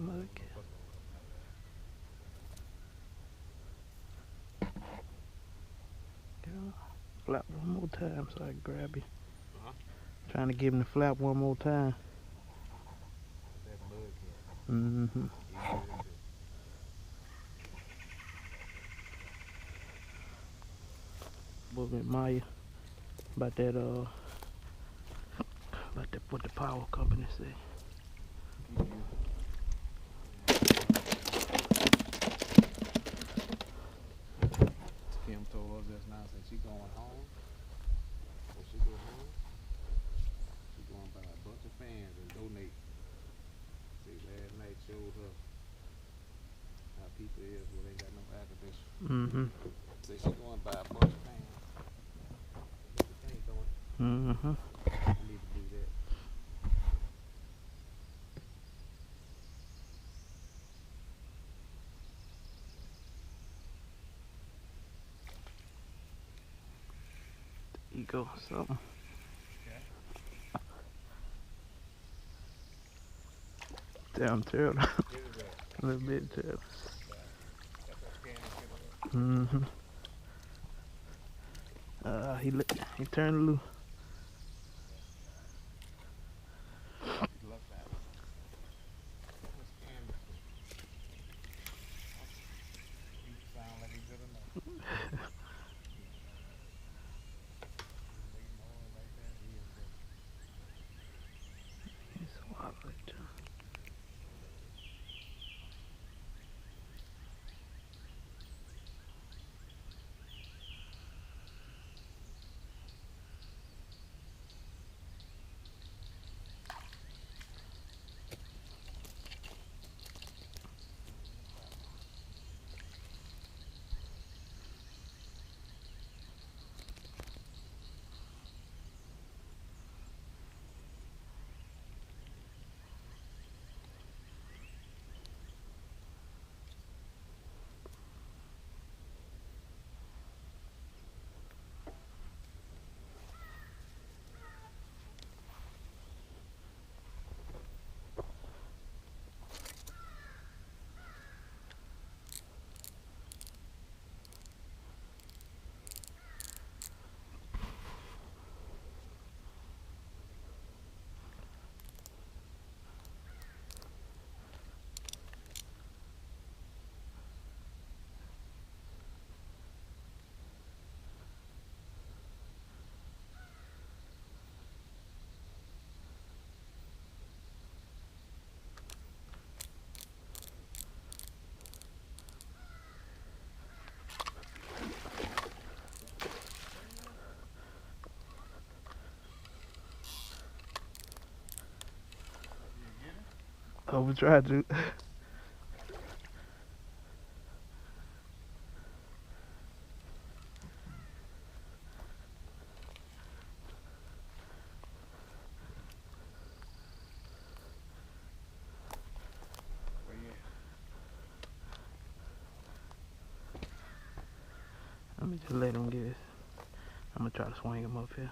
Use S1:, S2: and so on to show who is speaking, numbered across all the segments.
S1: Look. Flap one more time so I can grab it. Trying to give him the flap one more time. Mm-hmm. What with Maya about that what the power company say.
S2: Kim told us just now, said she going home. When she go home, she going buy a bunch of fans and donate. See, last night showed her how people is when they got no air conditioning.
S1: Mm-hmm.
S2: Say she going buy a bunch of fans.
S1: Mm-hmm.
S2: I need to do that.
S1: There you go, something. Damn turtle. A little bit turtle. Mm-hmm. He turned loose. Oh, we tried to. Let me just let him get it. I'm gonna try to swing him up here.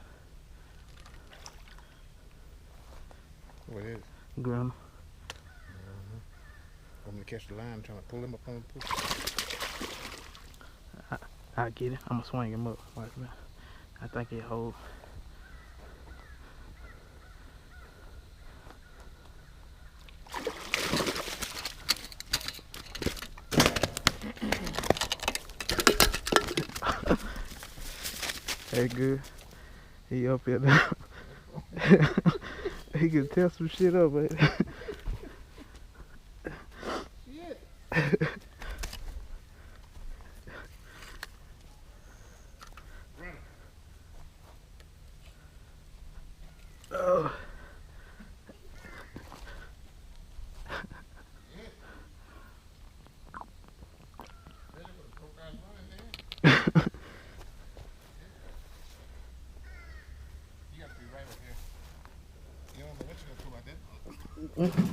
S2: What is?
S1: Grinnel.
S2: I'm gonna catch the line, trying to pull him up on the push.
S1: I get it. I'm gonna swing him up. Watch me. I think he hold. Hey, good. He up here now. He can tell some shit up, but. Oh.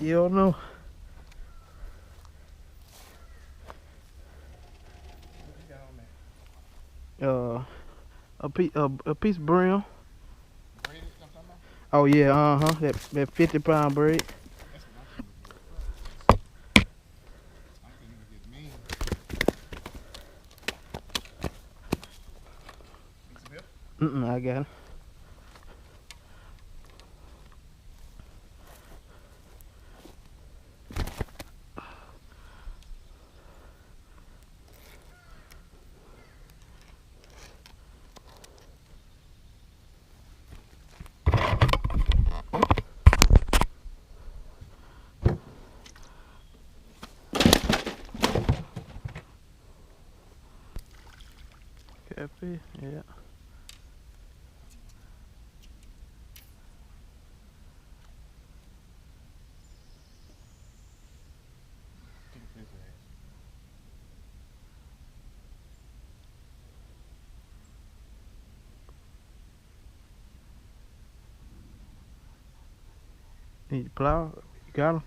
S1: You don't know. a piece of brim.
S2: Braided, you know what I'm talking about?
S1: Oh yeah, that 50-pound braid.
S2: That's what I'm thinking to get mean. Need some help?
S1: I got it. Catfish, yeah. Need the plow? You got him?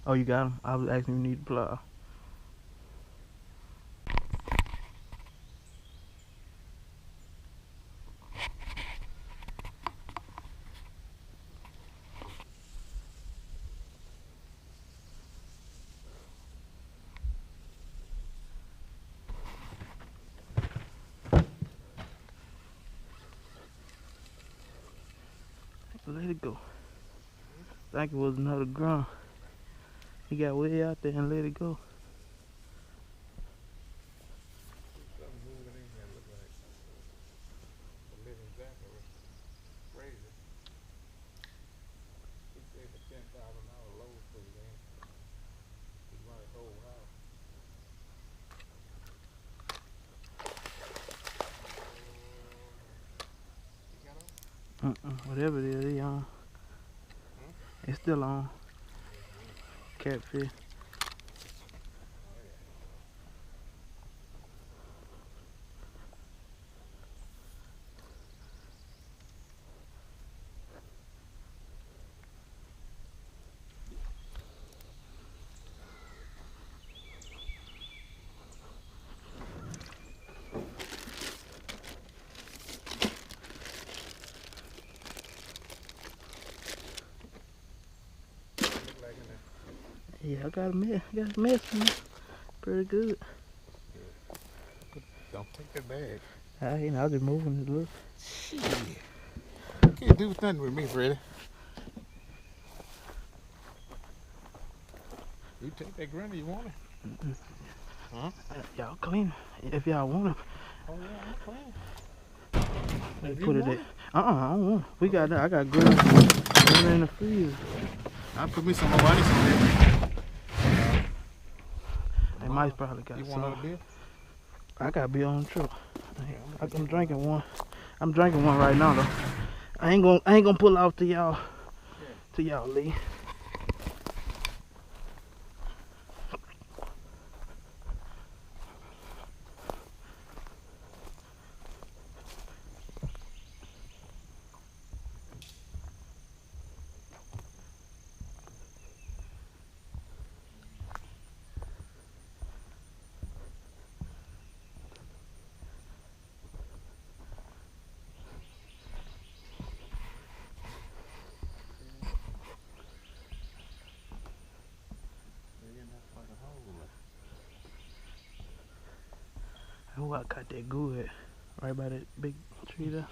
S1: Oh, you got him. I was asking if you need the plow. Let it go. I think it was another grunt. He got way out there and let it go.
S2: Something moving in here look like a living zapper. Crazy. He said the $10,000 load for the game. He run his whole house. You got him?
S1: Whatever it is, he on. It's still on. Catfish. Yeah, I got a mess, man. Pretty good.
S2: Don't take that bag.
S1: I was just moving it, look.
S2: Shit. You can't do nothing with me, Freddie. You take that grinnel, you want it? Huh?
S1: Y'all clean it if y'all want it.
S2: Oh yeah, I'm clean.
S1: Let's
S2: You
S1: put it
S2: want
S1: there. I don't want it. We got that. I got griddle in the freezer.
S2: I'll put me some more. I need some beer.
S1: They might probably got
S2: You
S1: some.
S2: want a beer?
S1: I got beer on the truck. I'm drinking one. I'm drinking one right now though. I ain't gonna pull off to y'all leave. Oh, I got that good right by that big tree there.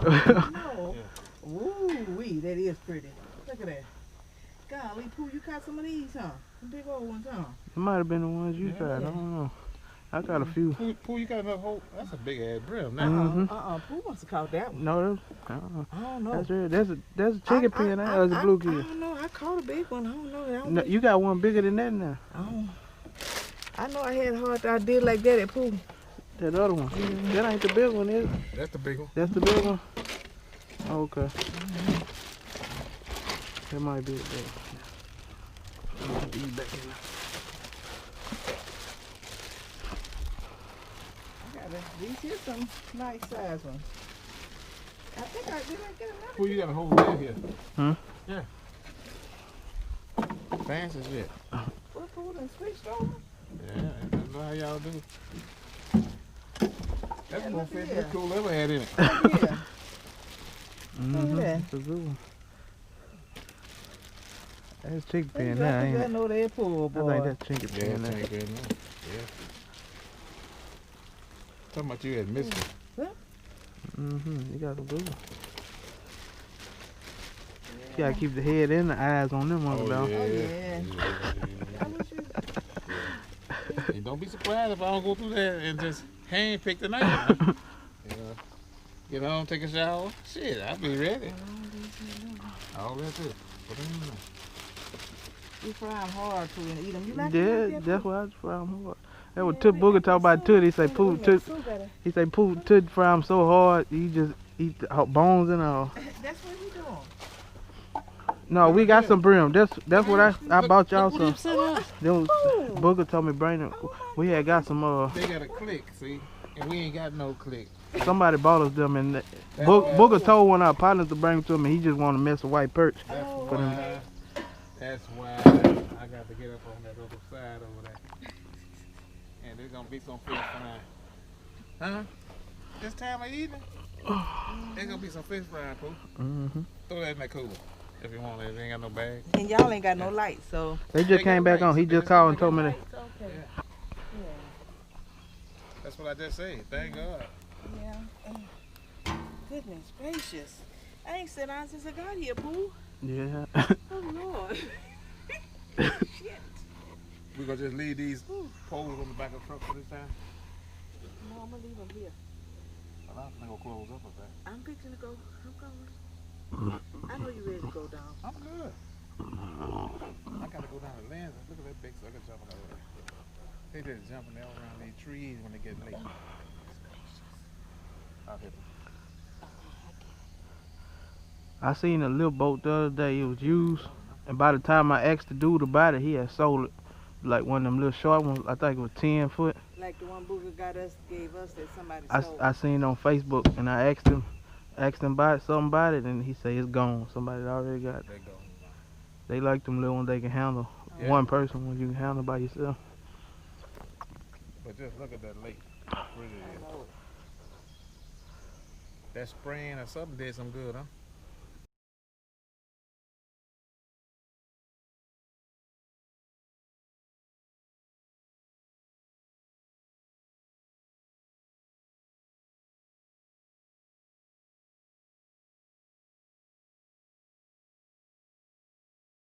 S3: Oh, no. Ooh, wee, that is pretty. Look at that. Golly, Pooh, you caught some of these, huh? Some big old ones, huh?
S1: It might have been the ones you tried. I don't know. I got a few.
S2: Pooh, you got enough whole? That's a big ass brim now.
S3: Pooh must have caught that one.
S1: No,
S3: I don't know.
S1: that's it. That's a chicken pin. That's a bluegill.
S3: I don't know. I caught a big one. I don't know.
S1: No, you got one bigger than that now.
S3: I know I had hard. I did like that at Pooh.
S1: That other one. That ain't the big one, is it?
S2: That's the big one.
S1: That's the big one. Okay. That might be it there. Eat back in there.
S3: These here some nice size ones. I think I get another.
S2: Well, you got a whole bag here.
S1: Hmm?
S2: Yeah. Fancy shit.
S3: What food and switched over?
S2: Yeah, that's how y'all do. That's the most
S3: look at
S2: fancy
S3: here.
S2: cool ever had in it.
S3: Yeah.
S1: Mm-hmm.
S3: that.
S1: It's a zoo. That's chicken
S3: I
S1: pen now, ain't it?
S3: know they pull,
S1: I
S3: boy.
S1: think that's chicken
S2: Yeah,
S1: pen now.
S2: thank you. Yeah. Talking about you had missed it.
S1: Mm-hmm. You got some good. You gotta keep the head and the eyes on them ones, though.
S3: yeah.
S2: And don't be surprised if I don't go through there and just hand pick the knife. Get home, take a shower. Shit, I'll be ready. All that too. Put them in there.
S3: You fry them hard too and eat them. You like
S1: Yeah, that's why I fry them hard. That was Toot Booger talk about Toot. He say Pooh Toot. He say Pooh Toot fry them so hard you just eat the bones and all.
S3: That's what he doing.
S1: No, we got some brim. That's what I bought y'all
S2: Look
S1: some.
S2: what
S1: Them Booger told me bring them. We had got some
S2: they got a click, see? And we ain't got no click.
S1: somebody bought us them and Booger told one of our partners to bring them to him and he just wanted to mess a white perch.
S2: That's why I got to get up on that other side over there. And there's gonna be some fish frying. Huh? This time of evening? There's gonna be some fish frying, Pooh.
S1: Mm-hmm.
S2: Throw that in that cooler if you want it. They ain't got no bag.
S3: And y'all ain't got no light, so.
S1: They just came back on. He just called and told me that.
S3: It's okay.
S2: Yeah. That's what I just said. Thank God.
S3: Yeah. Goodness gracious. I ain't sat down since I got here, Pooh.
S1: Yeah.
S3: Oh, Lord. Shit.
S2: We gonna just leave these poles on the back of the truck for this time?
S3: No, I'm going to leave them here.
S2: Well, I'm gonna close up with that.
S3: I'm fixing to go. I'm going. I know you're ready to go down.
S2: I'm good. I gotta go down the land. Look at that big sucker jumping over there. They just jumping all around these trees when they get late. I'll hit them.
S1: I seen a little boat the other day. It was used, and by the time I asked the dude about it, he had sold it. Like one of them little short ones. I think it was 10 foot.
S3: Like the one Booger gave us that somebody sold.
S1: I seen it on Facebook, and I asked him about something about it, and he said it's gone. Somebody already got it.
S2: They go.
S1: They like them little ones they can handle.
S2: Yeah.
S1: One person when you can handle by yourself.
S2: But just look at that lake. How pretty it is. That spraying or something did some good, huh?